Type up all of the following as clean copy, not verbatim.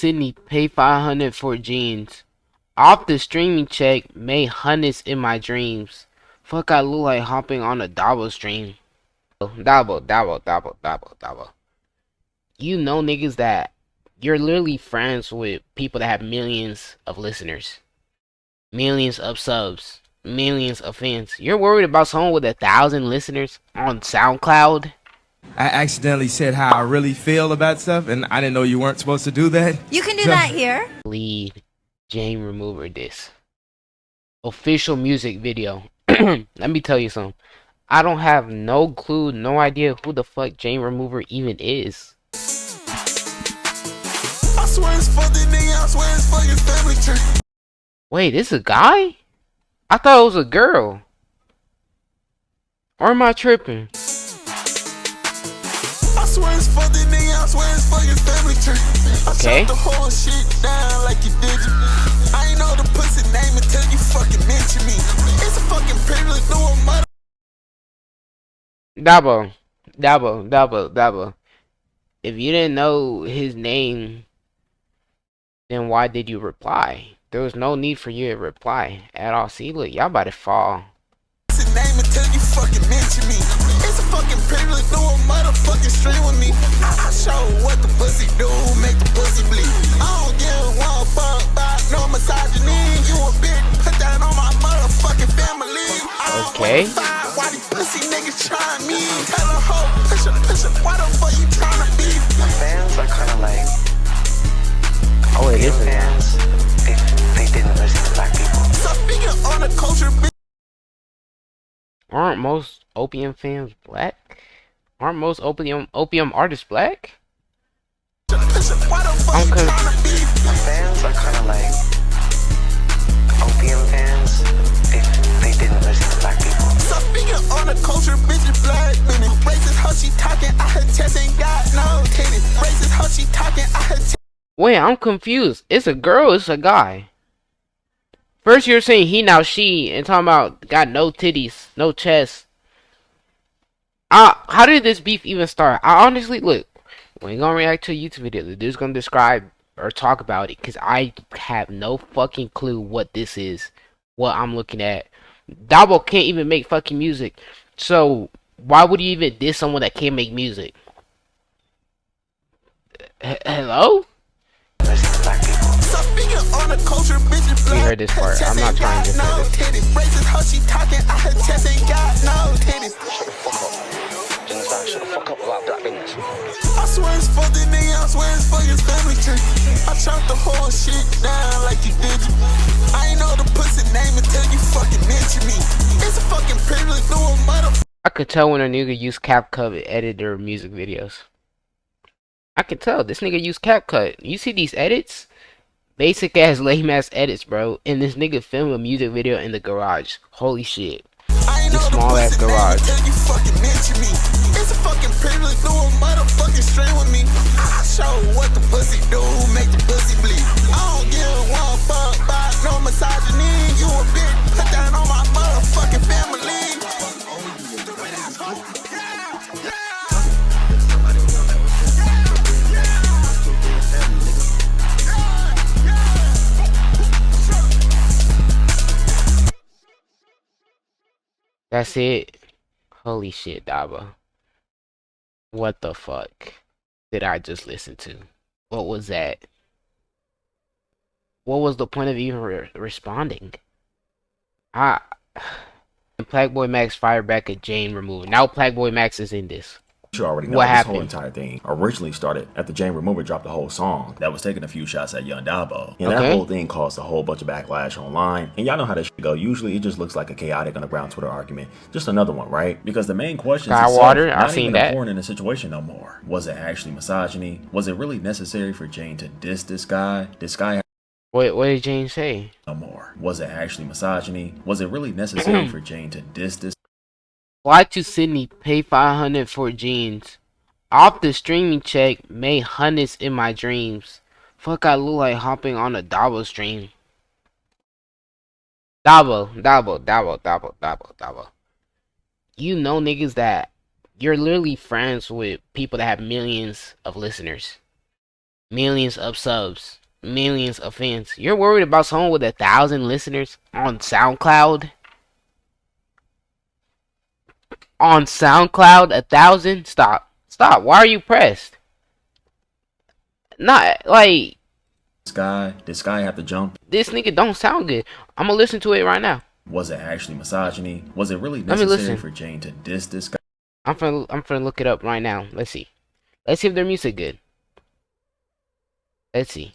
Sydney, pay 500 for jeans. Off the streaming check, made hundreds in my dreams. Fuck, I look like hopping on a double stream. Double. You know niggas that you're literally friends with people that have millions of listeners, millions of subs, millions of fans. You're worried about someone with 1,000 listeners on SoundCloud? I accidentally said how I really feel about stuff, and I didn't know you weren't supposed to do that. You can do that here. Lead Jane Remover this official music video. Let me tell you something. I don't have no clue, no idea who the fuck Jane Remover even is. I swear it's for the nigga, I swear it's for your family tree. Wait, this a guy? I thought it was a girl. Or am I tripping? I swear it's for the nigga, I swear it's for your family tree. Okay. I shut the whole shit down like you did. I ain't know the pussy name until you fucking mention me. It's a fucking privilege, no mother. Double. If you didn't know his name, then why did you reply? There was no need for you to reply at all. See, look, y'all about to fall. Name until you fucking mention me. It's a fucking privilege, no motherfucking stream with me. I show what the pussy do, make the pussy bleed. I don't give one fuck about no misogyny. You a bitch, put that on my motherfucking family. Okay. Why these pussy niggas trying me? Tell a hoe, push up, why the fuck you trying to be? The fans are kind of like, oh, it is fans. They didn't listen to black people. So speaking on the culture, bitch. Aren't most opium fans black? Aren't most opium artists black? I'm The fans are kind of like opium fans. They didn't listen to black people. So speaking on the culture, bitch is black women. Racist how she talking, I her chest ain't got no titties. Racist how she talking, I her chest. Wait, I'm confused. It's a girl, it's a guy. First you're saying he, now she, and talking about got no titties, no chest. How did this beef even start? I honestly, look, we ain't gonna react to a YouTube video. The dude's gonna describe or talk about it, because I have no fucking clue what this is, what I'm looking at. Dabo can't even make fucking music, so why would you even diss someone that can't make music? Hello? We heard this part. I'm not trying to say this. Racist how she talking, I her chest ain't got no titties. Shut the fuck up about black business. I swear it's for the nigga, I swear it's for your family tree. I chopped the whole shit down like you did. I ain't know the pussy name until you fucking mention me. It's a fucking privilege, no motherfucker. I could tell when a nigga use CapCut to edit their music videos. I can tell this nigga use CapCut. You see these edits? Basic ass, lame ass edits, bro. And this nigga filmed a music video in the garage. Holy shit. This small ass garage. You fucking mention me. It's a fucking privilege, no motherfucking stream with me. I show what the pussy do, make the pussy bleed. I don't give one fuck about no misogyny. You a bitch, put that on my motherfucking family. That's it. Holy shit, Daba. What the fuck did I just listen to? What was that? What was the point of even responding? Plagueboy Max fired back at Jane Remover. Now Plagueboy Max is in this. You already know What this happened? whole entire thing originally started after Jane Remover dropped the whole song that was taking a few shots at Young Dabo. And that whole thing caused a whole bunch of backlash online. And y'all know how this shit go. Usually it just looks like a chaotic underground Twitter argument. Just another one, right? Because the main question is not even important in the situation no more. Was it actually misogyny? Was it really necessary for Jane to diss this guy? This guy What did Jane say? no more. Was it actually misogyny? Was it really necessary for Jane to diss this? Fly to Sydney, pay 500 for jeans. Off the streaming check, made hundreds in my dreams. Fuck, I look like hopping on a double stream. Double. You know niggas that you're literally friends with people that have millions of listeners, millions of subs, millions of fans. You're worried about someone with 1,000 listeners on SoundCloud? On SoundCloud, 1,000? Stop. Stop. Why are you pressed? Not like Did Sky have to jump? this nigga don't sound good. I'm gonna listen to it right now. Was it actually misogyny? Was it really Let me necessary listen. for Jane to diss this guy? I'm finna look it up right now. Let's see. Let's see if their music good. Let's see.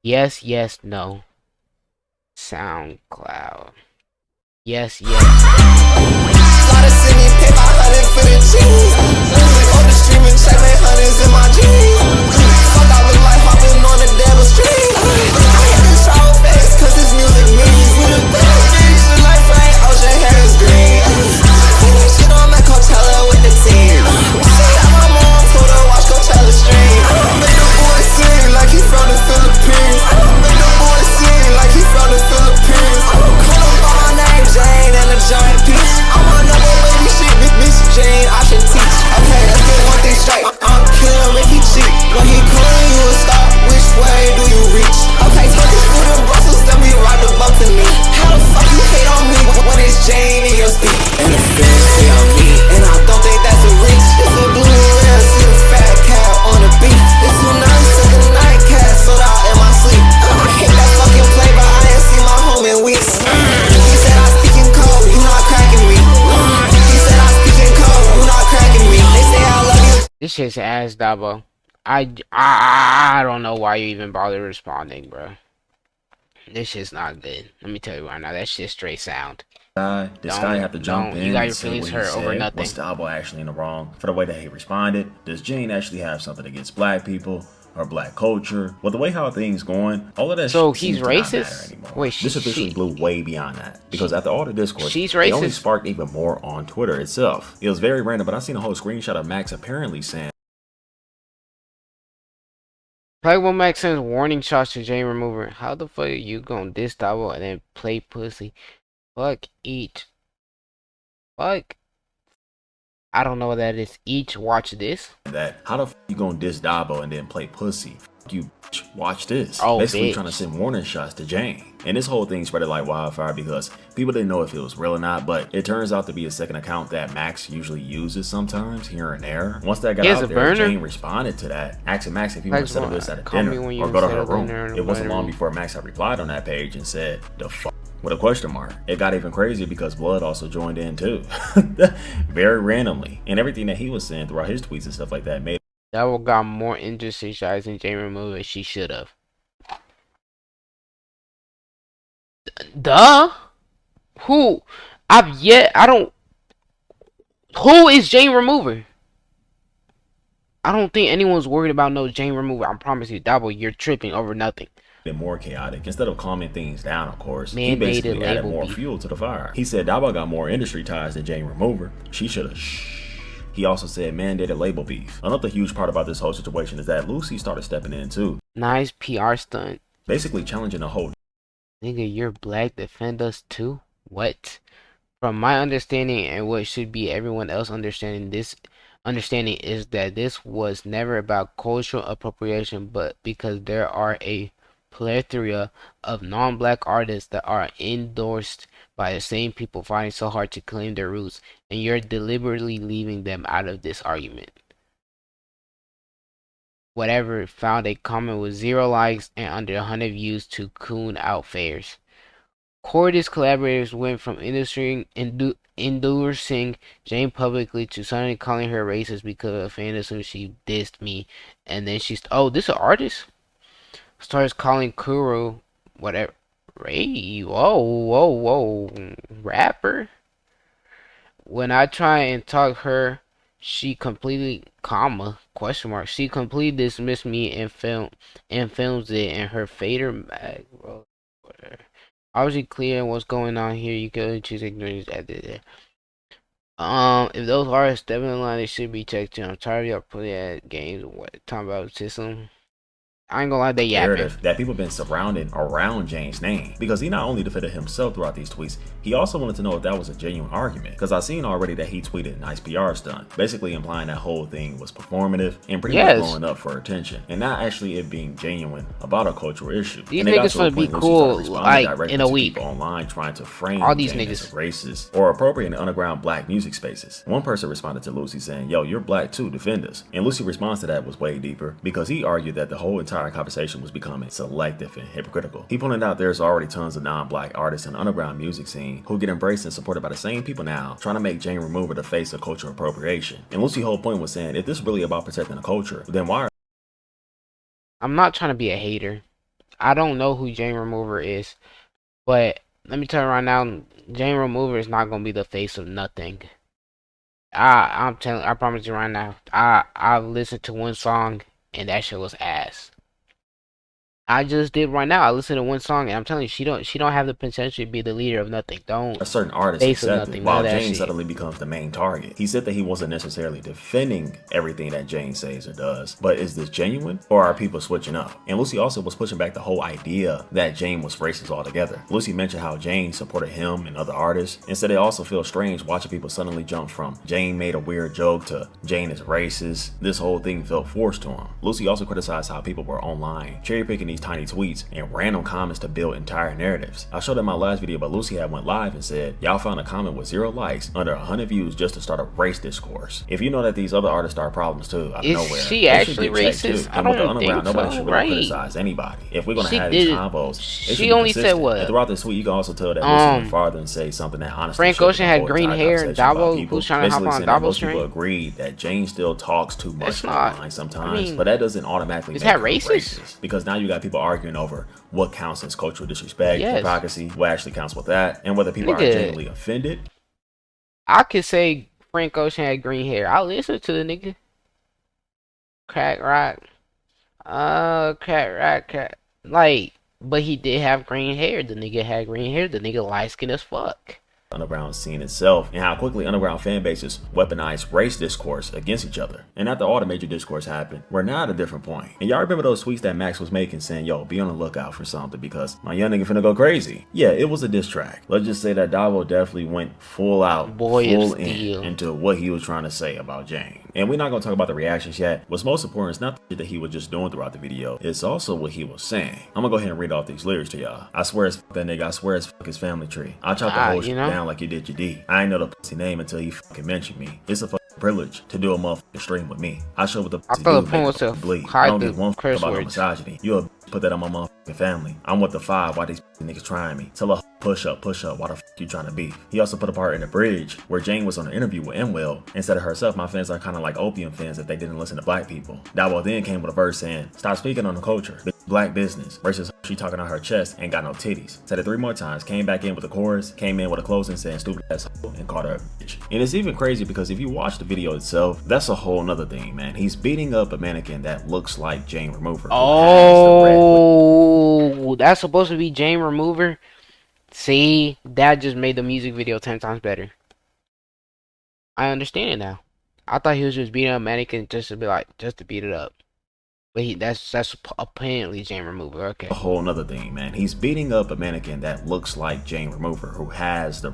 Yes, yes, no. SoundCloud. Yes, yes. Slaughter send me pay my 100 for the cheese. On the streaming check, my hundreds in my jeans. Fuck, I look like hopping on the devil street. I hit this sour face, cause this music means. Bitch, the life right, ocean hair is green. This shit on my Coachella with the team. Shit out my mom, told her watch Coachella stream. Make the boy sing like he from the Philippines. Make the boy sing like he from the Philippines. Call him by my name, Jane, and a giant peach. I'm another baby shit, Miss Jane, I can teach. Okay, let's get one thing straight. I'm killing him if he cheat. When he calling you a star, which way do you reach? Okay, take this food in Brussels, then we ride the boat to me. How the fuck you hate on me when it's Jane in your speech? And the fans say I'm me, and I don't think that's a reach. It's a blue red, see the fat cat on the beat. It's too nice, took a nightcap, sold out in my sleep. I hate that fucking play, but I ain't seen my home in weeks. He said I speak in code, you not cracking me. He said I speak in code, you not cracking me. They say I love you. This shit's ass, Dabo. I don't know why you even bother responding, bro. This shit's not good. Let me tell you right now, that shit's straight sound. Did Sky have to jump in? You got your and say feelings what he hurt over said? nothing. Was Dabo actually in the wrong for the way that he responded? Does Jane actually have something against black people or black culture? Well, the way how things going, all of that So shit he's seems to not racist? matter anymore. Wait, this officially blew way beyond that because after all the discourse, she's it only racist? sparked even more on Twitter itself. It was very random, but I seen a whole screenshot of Max apparently saying, Playable Max sends warning shots to Jane Remover. How the fuck are you gonna diss Dabo and then play pussy? Fuck each. Fuck. I don't know what that is. Each watch this. that how the f you gonna diss Dabo and then play pussy? F you bitch, watch this. Oh, Basically bitch. trying to send warning shots to Jane. And this whole thing spread like wildfire because people didn't know if it was real or not, but it turns out to be a second account that Max usually uses sometimes here and there. Once that got He has out a there, burner? Jane responded to that, asking Max if he wanted to settle this at a Call me dinner when you or go to her settle room. dinner It wasn't long whatever. before Max had replied on that page and said, "The fuck." With a question mark. It got even crazier because Blood also joined in too. Very randomly. And everything that he was saying throughout his tweets and stuff like that made Dabo got more interesting shots than Jane Remover. She should have. Duh. Who? I don't. Who is Jane Remover? I don't think anyone's worried about no Jane Remover. I promise you, Dabo, you're tripping over nothing. it more chaotic. Instead of calming things down, of course, he Man-made basically added label more beef. fuel to the fire. He said Dabo got more industry ties than Jane Remover. She should have He also said mandated label beef. Another huge part about this whole situation is that Lucy started stepping in too, Nice PR stunt. basically challenging the whole Nigga, you're black. Defend us too? What? From my understanding and what should be everyone else understanding, this understanding is that this was never about cultural appropriation, but because there are a plethora of non-black artists that are endorsed by the same people fighting so hard to claim their roots, and you're deliberately leaving them out of this argument. Whatever found a comment with 0 likes and under 100 views to coon out fairs. Cordis collaborators went from endorsing Jane publicly to suddenly calling her racist because a fan assumed she dissed me, and then oh, this an artist? Starts calling Kuro whatever. Ray, whoa, rapper. When I try and talk her, she completely, question mark. She completely dismissed me and films it in her fader mag, bro. Whatever. Obviously clear what's going on here. You can choose ignorance at the if those artists step in line, they should be checked too. I'm tired of y'all putting at games. What talking about system? I ain't gonna lie, they yapping. Narrative that people have been surrounding around Jane's name, because he not only defended himself throughout these tweets, he also wanted to know if that was a genuine argument, because I seen already that he tweeted nice PR stunt, basically implying that whole thing was performative and pretty much blowing up for attention and not actually it being genuine about a cultural issue. These and niggas gonna be cool like in a week. People online trying to frame all these Jane niggas as racist or appropriating underground black music spaces. One person responded to Lucy saying, "Yo, you're black too, defend us." And Lucy's response to that was way deeper, because he argued that the whole entire conversation was becoming selective and hypocritical. He pointed out there's already tons of non-black artists in the underground music scene who get embraced and supported by the same people now, trying to make Jane Remover the face of cultural appropriation. And Lucy's whole point was saying, if this is really about protecting the culture, then why are... I'm not trying to be a hater. I don't know who Jane Remover is, but let me tell you right now, Jane Remover is not gonna be the face of nothing. I promise you right now. I've listened to one song and that shit was ass. I just did right now. I listened to one song and I'm telling you, she don't have the potential to be the leader of nothing. Don't a certain artist accepted while Jane suddenly becomes the main target. He said that he wasn't necessarily defending everything that Jane says or does, but is this genuine or are people switching up? And Lucy also was pushing back the whole idea that Jane was racist altogether. Lucy mentioned how Jane supported him and other artists and said it also feels strange watching people suddenly jump from Jane made a weird joke to Jane is racist. This whole thing felt forced to him. Lucy also criticized how people were online cherry picking these tiny tweets and random comments to build entire narratives. I showed in my last video, but Lucy had went live and said, "Y'all found a comment with 0 likes under 100 views just to start a race discourse." If you know that these other artists start problems too out of nowhere, she actually racist? I don't think so. Nobody should really criticize anybody. If we're gonna have these combos, she only said what? And throughout this tweet, you can also tell that Lucy went farther and say something that honestly Frank Ocean had green hair and Dabo who's trying to hop on Dabo's train. People agreed that Jane still talks too much online sometimes, I mean, but that doesn't automatically make her racist, because now you got people arguing over what counts as cultural disrespect, hypocrisy, what actually counts with that, and whether people are genuinely offended. I could say Frank Ocean had green hair. I listen to the nigga. Crack rock. Like, but he did have green hair. The nigga had green hair. The nigga light skinned as fuck. Underground scene itself and how quickly underground fan bases weaponize race discourse against each other. And after all the major discourse happened, we're now at a different point. And y'all remember those tweets that Max was making saying, "Yo, be on the lookout for something because my young nigga finna go crazy." Yeah, it was a diss track. Let's just say that Davo definitely went full out, full in into what he was trying to say about Jane. And we're not gonna talk about the reactions yet. What's most important is not the shit that he was just doing throughout the video, it's also what he was saying. I'm gonna go ahead and read off these lyrics to y'all. "I swear it's fuck that nigga, I swear it's fuck his family tree. I chop the whole shit down like you did your D. I ain't know the pussy name until he fucking mentioned me. It's a fucking privilege to do a motherfucking stream with me. I show what the pussy do, make it bleed. I don't give one fuck about no misogyny. You a put that on my motherfucking family. I'm with the 5, why these niggas trying me? Tell a push up, why the fuck you trying to beef?" He also put a part in the bridge where Jane was on an interview with Will and said to herself, "My fans are kind of like opium fans if they didn't listen to black people." Dabo then came with a verse saying, "Stop speaking on the culture, black business," versus she talking on her chest, ain't got no titties. Said it 3 more times, came back in with the chorus, came in with a closing saying stupid ass hoe and called her a bitch. And it's even crazy because if you watch the video itself, that's a whole nother thing, man. He's beating up a mannequin that looks like Jane Remover. Oh, that's supposed to be Jane Remover? See, that just made the music video 10 times better. I understand it now. I thought he was just beating up a mannequin just to be like, just to beat it up. But that's apparently Jane Remover. Okay. A whole nother thing, man. He's beating up a mannequin that looks like Jane Remover, who has the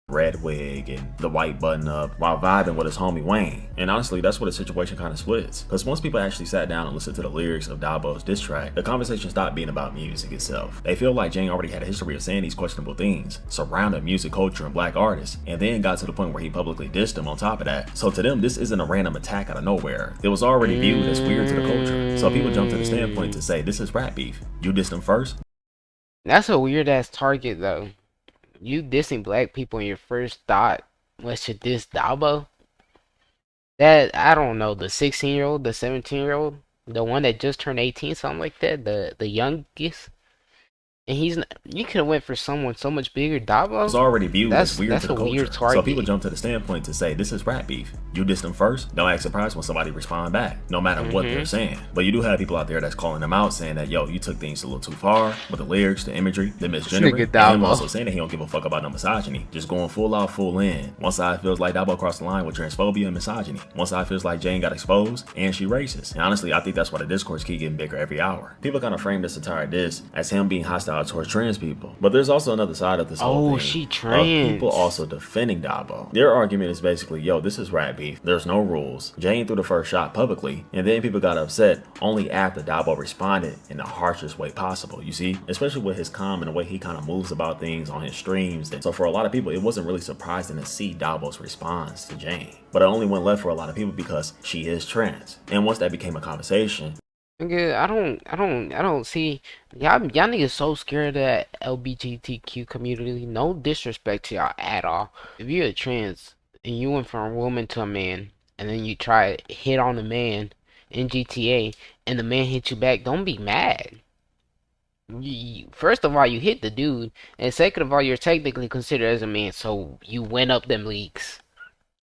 red wig and the white button up while vibing with his homie Wayne. And honestly, that's where the situation kind of splits, because once people actually sat down and listened to the lyrics of Dabo's diss track, the conversation stopped being about music itself. They feel like Jane already had a history of saying these questionable things surrounding music, culture, and black artists, and then got to the point where he publicly dissed them on top of that. So to them, this isn't a random attack out of nowhere. It was already viewed as weird to the culture. So people jump to the standpoint to say, this is rap beef. You dissed them first? That's a weird ass target though. You dissing black people and your first thought was to diss Dabo? That, I don't know, the 16-year-old, the 17-year-old, the one that just turned 18, something like that, the youngest. And he's not, you could have went for someone so much bigger, Dabo. It's already viewed as weird to That's the a weird culture. target. So people jump to the standpoint to say this is rap beef. You diss them first, don't act surprised when somebody respond back, no matter what they're saying. But you do have people out there that's calling them out, saying that, yo, you took things a little too far with the lyrics, the imagery, the misgendering, and him also saying that he don't give a fuck about no misogyny, just going full out, full in. One side feels like Dabo crossed the line with transphobia and misogyny. One side feels like Jane got exposed and she racist. And honestly, I think that's why the discourse keep getting bigger every hour. People kind of frame this entire diss as him being hostile towards trans people. But there's also another side of this whole thing. She trans. People also defending Dabo. Their argument is basically, yo, this is rap beef. There's no rules. Jane threw the first shot publicly, and then people got upset only after Dabo responded in the harshest way possible, you see? Especially with his calm and the way he kind of moves about things on his streams. So for a lot of people, it wasn't really surprising to see Dabo's response to Jane. But it only went left for a lot of people because she is trans. And once that became a conversation, Nigga, I don't see y'all niggas so scared of that LGBTQ community. No disrespect to y'all at all. If you're a trans and you went from a woman to a man, and then you try to hit on a man in GTA, and the man hit you back, don't be mad. First of all, you hit the dude, and second of all, you're technically considered as a man, so you went up them leagues.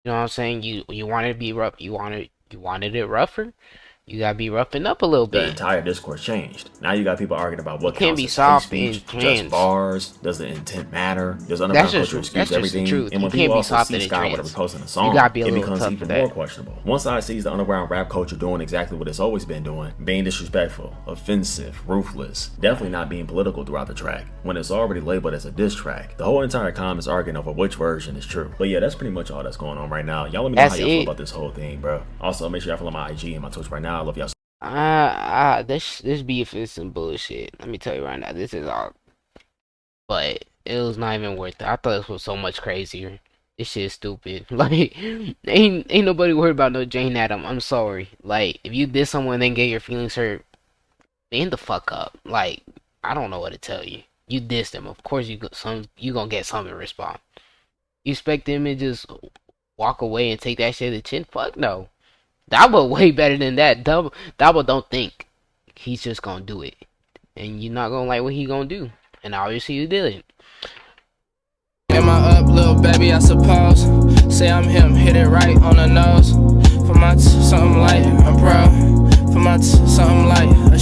You know what I'm saying? You wanted to be rough. You wanted it rougher. You gotta be roughing up a little bit. The entire discourse changed. Now you got people arguing about what can't counts be as soft hate speech, and just trans. bars. Does the intent matter? Does underground culture excuse everything? The truth. And when You people can't be also soft see and Sky trans. whatever posting a song, gotta be a it little becomes tough for even that. more questionable. One side sees the underground rap culture doing exactly what it's always been doing, being disrespectful, offensive, ruthless, definitely not being political throughout the track, when it's already labeled as a diss track. The whole entire comments arguing over which version is true. But yeah, that's pretty much all that's going on right now. Y'all let me know how y'all feel about this whole thing, bro. Also, make sure y'all follow my IG and my Twitch right now. I love y'all. This beef is some bullshit. Let me tell you right now, this is all. But it was not even worth it. I thought this was so much crazier. This shit is stupid. Like, ain't nobody worried about no Jane Adam. I'm sorry. Like, if you did someone and then get your feelings hurt, man the fuck up. Like, I don't know what to tell you. You dissed them. Of course you gonna get something in response. You expect them to just walk away and take that shit to the chin? Fuck no. Dabo way better than that. Dabo don't think. He's just gonna do it. And you're not gonna like what he gonna do. And obviously you did. Am I up, little baby, I suppose? Say I'm him, hit it right on the nose. For my something light, I'm proud. For my something light, a